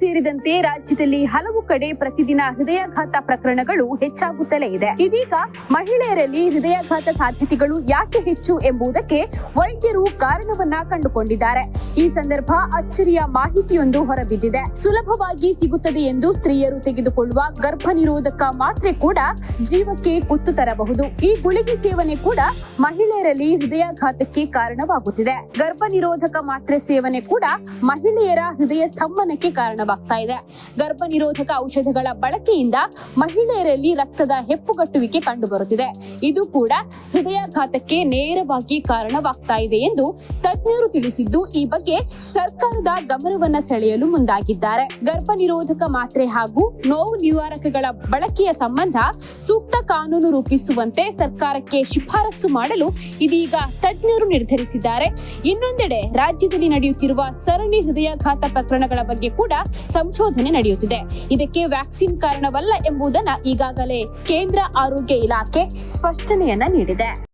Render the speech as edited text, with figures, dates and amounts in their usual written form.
ಸೇರಿದಂತೆ ರಾಜ್ಯದಲ್ಲಿ ಹಲವು ಕಡೆ ಪ್ರತಿದಿನ ಹೃದಯಾಘಾತ ಪ್ರಕರಣಗಳು ಹೆಚ್ಚಾಗುತ್ತಲೇ ಇದೆ. ಇದೀಗ ಮಹಿಳೆಯರಲ್ಲಿ ಹೃದಯಾಘಾತ ಸಾಧ್ಯತೆಗಳು ಯಾಕೆ ಹೆಚ್ಚು ಎಂಬುದಕ್ಕೆ ವೈದ್ಯರು ಕಾರಣವನ್ನ ಕಂಡುಕೊಂಡಿದ್ದಾರೆ. ಈ ಸಂದರ್ಭ ಅಚ್ಚರಿಯ ಮಾಹಿತಿಯೊಂದು ಹೊರಬಿದ್ದಿದೆ. ಸುಲಭವಾಗಿ ಸಿಗುತ್ತದೆ ಎಂದು ಸ್ತ್ರೀಯರು ತೆಗೆದುಕೊಳ್ಳುವ ಗರ್ಭ ನಿರೋಧಕ ಮಾತ್ರೆ ಕೂಡ ಜೀವಕ್ಕೆ ಕುತ್ತು ತರಬಹುದು. ಈ ಗುಳಿಗೆ ಸೇವನೆ ಕೂಡ ಮಹಿಳೆಯರಲ್ಲಿ ಹೃದಯಾಘಾತಕ್ಕೆ ಕಾರಣವಾಗುತ್ತಿದೆ. ಗರ್ಭ ನಿರೋಧಕ ಮಾತ್ರೆ ಸೇವನೆ ಕೂಡ ಮಹಿಳೆಯರ ಹೃದಯ ಸ್ತಂಭನಕ್ಕೆ ಕಾರಣವಾಗ್ತಾ ಇದೆ. ಗರ್ಭ ನಿರೋಧಕ ಔಷಧಗಳ ಬಳಕೆಯಿಂದ ಮಹಿಳೆಯರಲ್ಲಿ ರಕ್ತದ ಹೆಪ್ಪುಗಟ್ಟುವಿಕೆ ಕಂಡುಬರುತ್ತಿದೆ. ಇದು ಕೂಡ ಹೃದಯಾಘಾತಕ್ಕೆ ನೇರವಾಗಿ ಕಾರಣವಾಗ್ತಾ ಇದೆ ಎಂದು ತಜ್ಞರು ತಿಳಿಸಿದ್ದು, ಈ ಬಗ್ಗೆ ಸರ್ಕಾರದ ಗಮನವನ್ನ ಸೆಳೆಯಲು ಮುಂದಾಗಿದ್ದಾರೆ. ಗರ್ಭ ನಿರೋಧಕ ಮಾತ್ರೆ ಹಾಗೂ ನೋವು ನಿವಾರಕಗಳ ಬಳಕೆಯ ಸಂಬಂಧ ಸೂಕ್ತ ಕಾನೂನು ರೂಪಿಸುವಂತೆ ಸರ್ಕಾರಕ್ಕೆ ಶಿಫಾರಸು ಮಾಡಲು ಇದೀಗ ತಜ್ಞರು ನಿರ್ಧರಿಸಿದ್ದಾರೆ. ಇನ್ನೊಂದೆಡೆ ರಾಜ್ಯದಲ್ಲಿ ನಡೆಯುತ್ತಿರುವ ಸರಣಿ ಹೃದಯಾಘಾತ ಪ್ರಕರಣಗಳ ಬಗ್ಗೆ ಕೂಡ ಸಂಶೋಧನೆ ನಡೆಯುತ್ತಿದೆ. ಇದಕ್ಕೆ ವ್ಯಾಕ್ಸಿನ್ ಕಾರಣವಲ್ಲ ಎಂಬುದನ್ನು ಈಗಾಗಲೇ ಕೇಂದ್ರ ಆರೋಗ್ಯ ಇಲಾಖೆ ಸ್ಪಷ್ಟನೆಯನ್ನ ನೀಡಿದೆ.